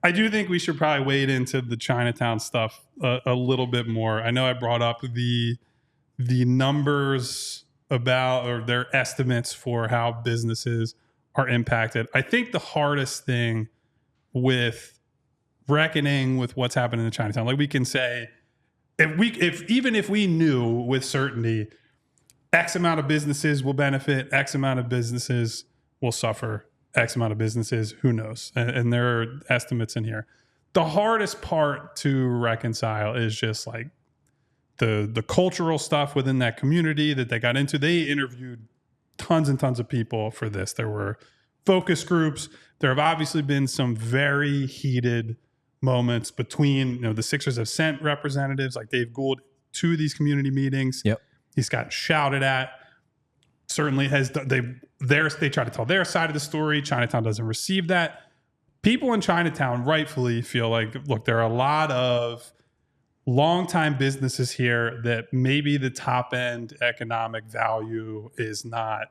I do think we should probably wade into the Chinatown stuff a little bit more. I know I brought up the numbers about, or their estimates for how businesses are impacted. I think the hardest thing with reckoning with what's happening in Chinatown, like we can say, even if we knew with certainty X amount of businesses will benefit, X amount of businesses will suffer, X amount of businesses, who knows? And there are estimates in here. The hardest part to reconcile is just like the cultural stuff within that community that they got into. They interviewed tons and tons of people for this. There were focus groups. There have obviously been some very heated moments between, the Sixers have sent representatives like Dave Gould to these community meetings. Yep. He's got shouted at. Certainly they try to tell their side of the story. Chinatown doesn't receive that. People in Chinatown rightfully feel like, look, there are a lot of longtime businesses here that maybe the top end economic value is not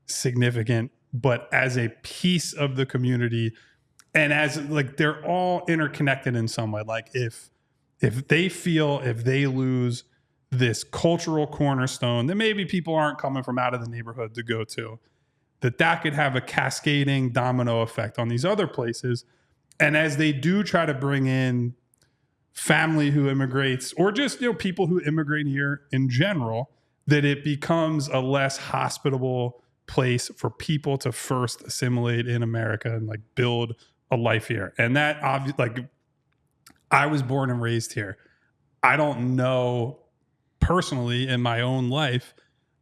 significant, but as a piece of the community and as like they're all interconnected in some way. Like if they feel if they lose this cultural cornerstone that maybe people aren't coming from out of the neighborhood to go to, that could have a cascading domino effect on these other places. And as they do try to bring in family who immigrates, or just people who immigrate here in general, that it becomes a less hospitable place for people to first assimilate in America and like build a life here. And that obviously, like, I was born and raised here. I don't know personally in my own life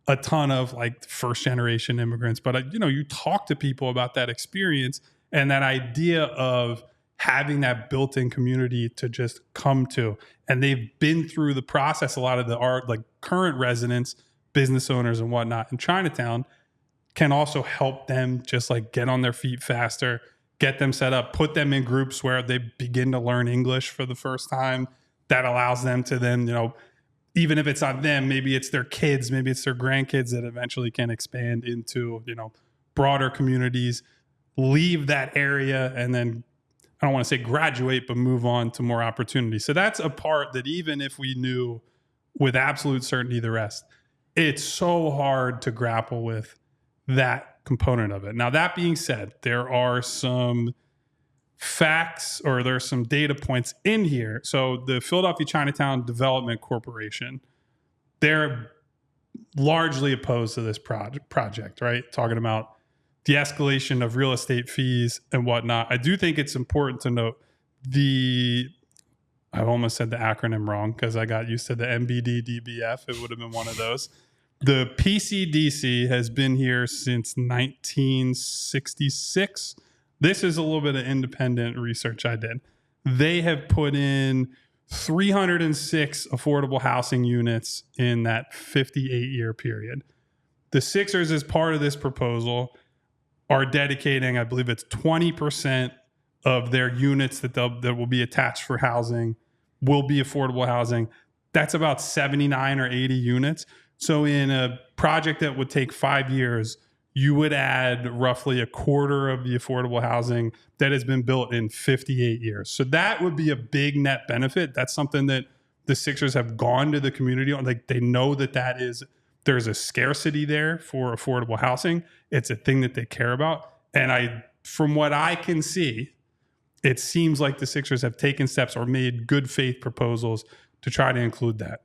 a ton of like first generation immigrants, but you talk to people about that experience and that idea of having that built-in community to just come to, and they've been through the process. A lot of like current residents, business owners and whatnot in Chinatown can also help them just like get on their feet faster, get them set up, put them in groups where they begin to learn English for the first time. That allows them to then, even if it's not them, maybe it's their kids, maybe it's their grandkids that eventually can expand into, broader communities, leave that area, and then, I don't want to say graduate, but move on to more opportunity. So that's a part that even if we knew with absolute certainty the rest, it's so hard to grapple with that component of it. Now, that being said, there are some facts, or there's some data points in here. So the Philadelphia Chinatown Development Corporation, they're largely opposed to this project, right? Talking about the escalation of real estate fees and whatnot. I do think it's important to note I almost said the acronym wrong because I got used to the MBDDBF. It would have been one of those. The PCDC has been here since 1966. This is a little bit of independent research I did. They have put in 306 affordable housing units in that 58-year period. The Sixers, as part of this proposal, are dedicating, I believe it's 20% of their units that will be attached for housing will be affordable housing. That's about 79 or 80 units. So in a project that would take 5 years, you would add roughly a quarter of the affordable housing that has been built in 58 years. So that would be a big net benefit. That's something that the Sixers have gone to the community on. Like, they know there's a scarcity there for affordable housing. It's a thing that they care about. And from what I can see, it seems like the Sixers have taken steps or made good faith proposals to try to include that.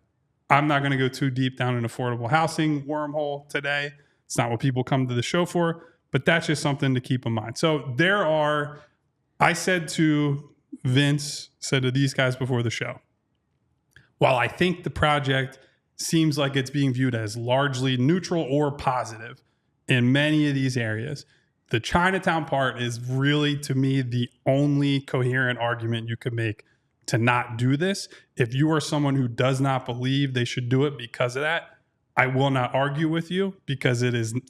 I'm not going to go too deep down an affordable housing wormhole today. It's not what people come to the show for, but that's just something to keep in mind. So I said to Vince, said to these guys before the show, while I think the project seems like it's being viewed as largely neutral or positive in many of these areas, the Chinatown part is really, to me, the only coherent argument you could make to not do this. If you are someone who does not believe they should do it because of that, I will not argue with you, because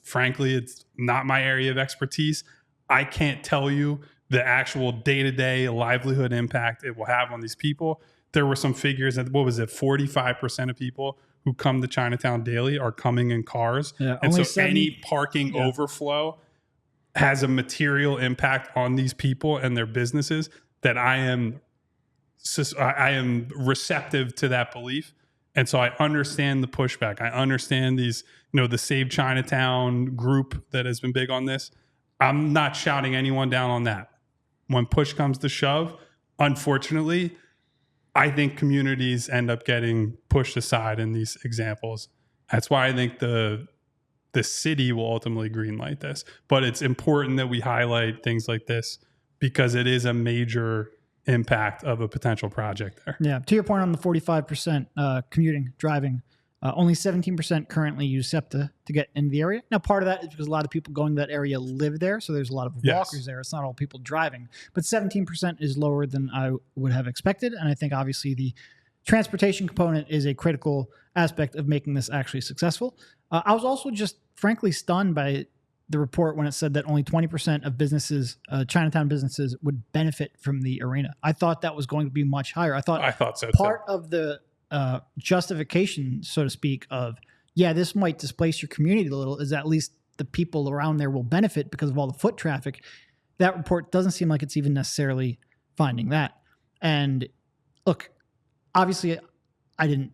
frankly, it's not my area of expertise. I can't tell you the actual day-to-day livelihood impact it will have on these people. There were some figures that, 45% of people who come to Chinatown daily are coming in cars. Yeah, and so any parking overflow has a material impact on these people and their businesses. that I am receptive to that belief. And so I understand the pushback. I understand these, the Save Chinatown group that has been big on this. I'm not shouting anyone down on that. When push comes to shove, unfortunately, I think communities end up getting pushed aside in these examples. That's why I think the city will ultimately greenlight this. But it's important that we highlight things like this because it is a major impact of a potential project there. Yeah. To your point on the 45% commuting, driving, only 17% currently use SEPTA to get into the area. Now, part of that is because a lot of people going to that area live there. So there's a lot of walkers there. It's not all people driving. But 17% is lower than I would have expected. And I think obviously the transportation component is a critical aspect of making this actually successful. I was also just frankly stunned by the report when it said that only 20% of businesses, Chinatown businesses, would benefit from the arena. I thought that was going to be much higher. I thought so part too. Of the justification, so to speak, of, this might displace your community a little, is at least the people around there will benefit because of all the foot traffic. That report doesn't seem like it's even necessarily finding that. And look, obviously I didn't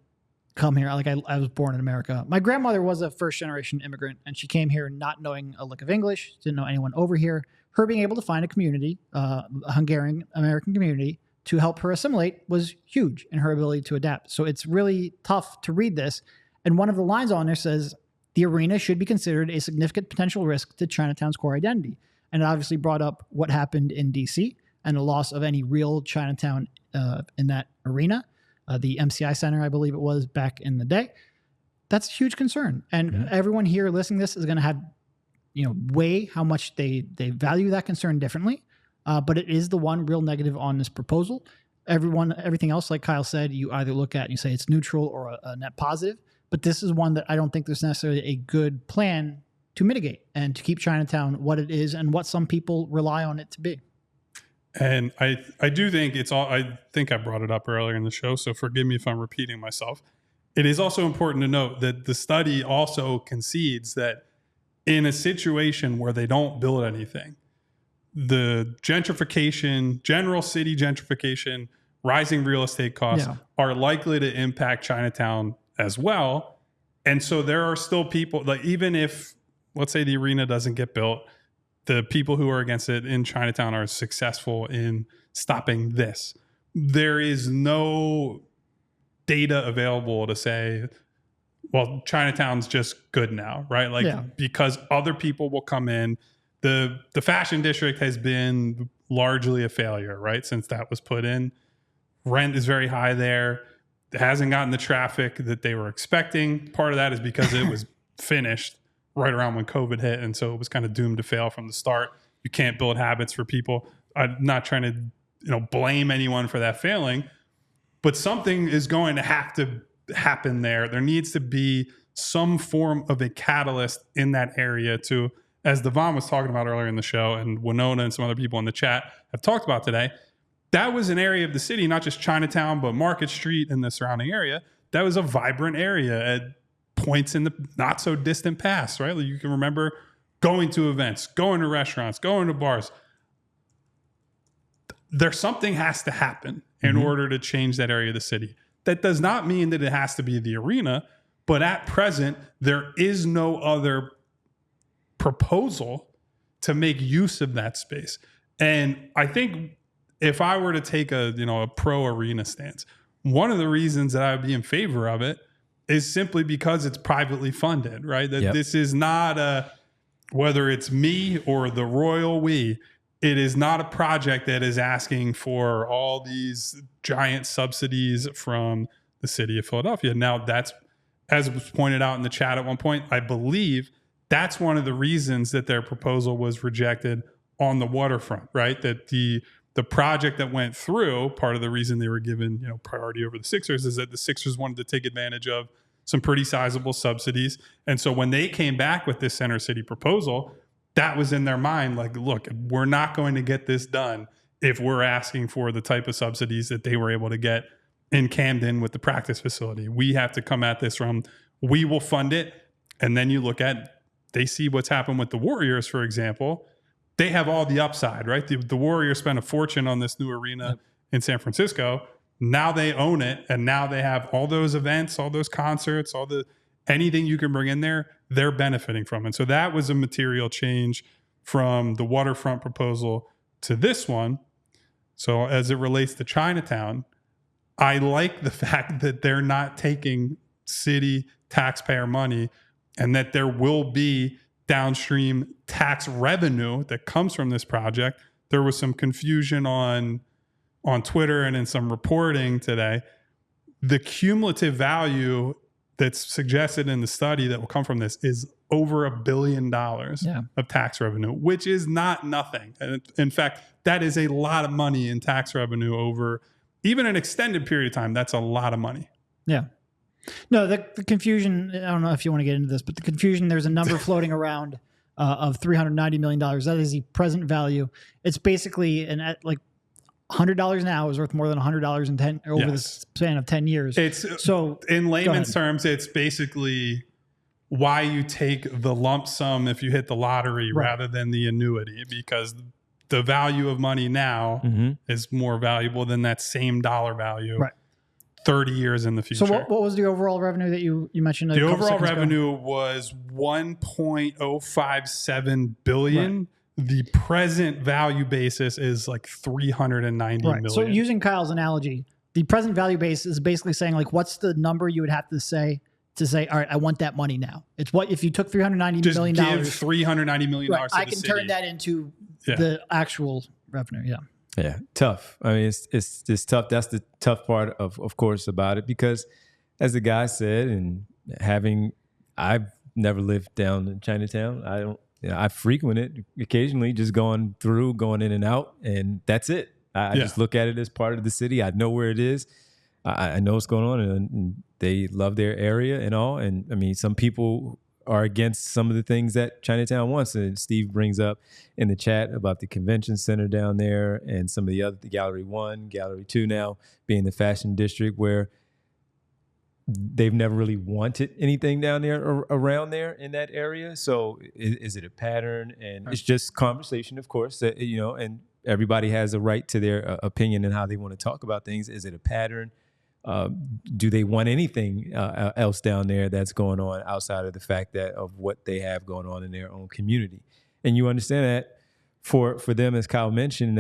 come here. Like I was born in America. My grandmother was a first generation immigrant and she came here not knowing a lick of English, didn't know anyone over here. Her being able to find a community, a Hungarian American community, to help her assimilate was huge in her ability to adapt. So it's really tough to read this. And one of the lines on there says, the arena should be considered a significant potential risk to Chinatown's core identity. And it obviously brought up what happened in DC and the loss of any real Chinatown in that arena. The MCI Center, I believe it was back in the day. That's a huge concern. And everyone here listening to this is going to have, weigh how much they value that concern differently. But it is the one real negative on this proposal. Everything else, like Kyle said, you either look at and you say it's neutral or a net positive. But this is one that I don't think there's necessarily a good plan to mitigate and to keep Chinatown what it is and what some people rely on it to be. And I do think I think I brought it up earlier in the show, so forgive me if I'm repeating myself. It is also important to note that the study also concedes that in a situation where they don't build anything, the gentrification, general city gentrification, rising real estate costs are likely to impact Chinatown as well. And so there are still people, like even if, let's say the arena doesn't get built, the people who are against it in Chinatown are successful in stopping this. There is no data available to say, well, Chinatown's just good now, right? Because other people will come in. The fashion district has been largely a failure, right? Since that was put in. Rent is very high there. It hasn't gotten the traffic that they were expecting. Part of that is because it was finished right around when COVID hit. And so it was kind of doomed to fail from the start. You can't build habits for people. I'm not trying to, blame anyone for that failing, but something is going to have to happen there. There needs to be some form of a catalyst in that area to, as Devon was talking about earlier in the show, and Winona and some other people in the chat have talked about today, that was an area of the city, not just Chinatown, but Market Street and the surrounding area. That was a vibrant area at points in the not so distant past, right? Like you can remember going to events, going to restaurants, going to bars. There's something has to happen in order to change that area of the city. That does not mean that it has to be the arena, but at present, there is no other proposal to make use of that space. And I think if I were to take a pro arena stance, one of the reasons that I would be in favor of it is simply because it's privately funded, right? That this is not whether it's me or the royal we, it is not a project that is asking for all these giant subsidies from the city of Philadelphia. Now that's, as was pointed out in the chat at one point, I believe that's one of the reasons that their proposal was rejected on the waterfront, right? That the project that went through, part of the reason they were given priority over the Sixers is that the Sixers wanted to take advantage of some pretty sizable subsidies. And so when they came back with this Center City proposal, that was in their mind, like, look, we're not going to get this done if we're asking for the type of subsidies that they were able to get in Camden with the practice facility. We have to come at this from, we will fund it. And then you look at, they see what's happened with the Warriors, for example. they have all the upside, right? The Warriors spent a fortune on this new arena in San Francisco. Now they own it, and now they have all those events, all those concerts, anything you can bring in there, they're benefiting from it. So that was a material change from the waterfront proposal to this one. So as it relates to Chinatown, I like the fact that they're not taking city taxpayer money and that there will be downstream tax revenue that comes from this project. There was some confusion on Twitter and in some reporting today. The cumulative value that's suggested in the study that will come from this is over $1 billion of tax revenue, which is not nothing. And in fact, that is a lot of money in tax revenue over even an extended period of time. That's a lot of money. Yeah. No, the confusion, I don't know if you want to get into this, but the confusion, there's a number floating around of $390 million. That is the present value. It's basically like $100 now is worth more than $100 over the span of 10 years. So in layman's terms, it's basically why you take the lump sum if you hit the lottery rather than the annuity, because the value of money now is more valuable than that same dollar value 30 years in the future. So what was the overall revenue that you mentioned? The overall revenue was $1.057 billion. Right. The present value basis is like $390 million. So using Kyle's analogy, the present value base is basically saying like, what's the number you would have to say, all right, I want that money now. It's what if you took $390 million. Just give $390 million to I the can city. turn that into the actual revenue. Yeah. Yeah, tough. I mean, it's tough. That's the tough part of course about it, because as the guy said, and I've never lived down in Chinatown. I frequent it occasionally, just going in and out, and that's it. I just look at it as part of the city. I know where it is. I know what's going on, and they love their area and all. And I mean, some people are against some of the things that Chinatown wants. And Steve brings up in the chat about the convention center down there and some of the Gallery 1, Gallery 2 now being the fashion district, where they've never really wanted anything down there or around there in that area. So is it a pattern? And it's just conversation, of course, that, and everybody has a right to their opinion and how they want to talk about things. Is it a pattern? Do they want anything else down there that's going on outside of the fact that of what they have going on in their own community? And you understand that for them, as Kyle mentioned,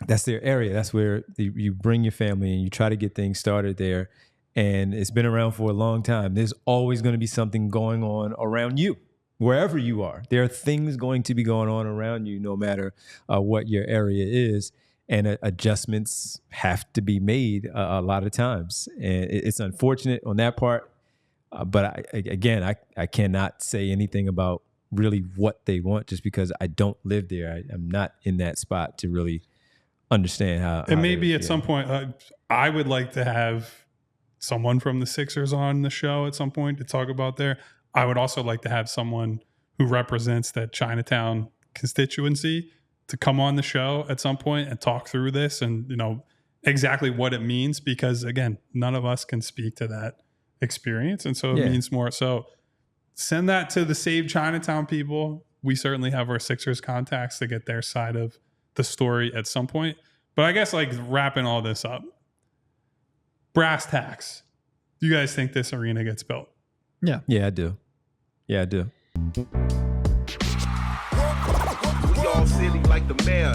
that's their area. That's where you bring your family and you try to get things started there. And it's been around for a long time. There's always going to be something going on around you, wherever you are. There are things going to be going on around you, no matter what your area is. And adjustments have to be made a lot of times. And it's unfortunate on that part. But I cannot say anything about really what they want just because I don't live there. I'm not in that spot to really understand how. And maybe at some point, I would like to have someone from the Sixers on the show at some point to talk about there. I would also like to have someone who represents that Chinatown constituency to come on the show at some point and talk through this and, exactly what it means, because again, none of us can speak to that experience. And so it means more. So send that to the Save Chinatown people. We certainly have our Sixers contacts to get their side of the story at some point. But I guess wrapping all this up, brass tacks. Do you guys think this arena gets built? Yeah. Yeah, I do. We all silly like the mayor.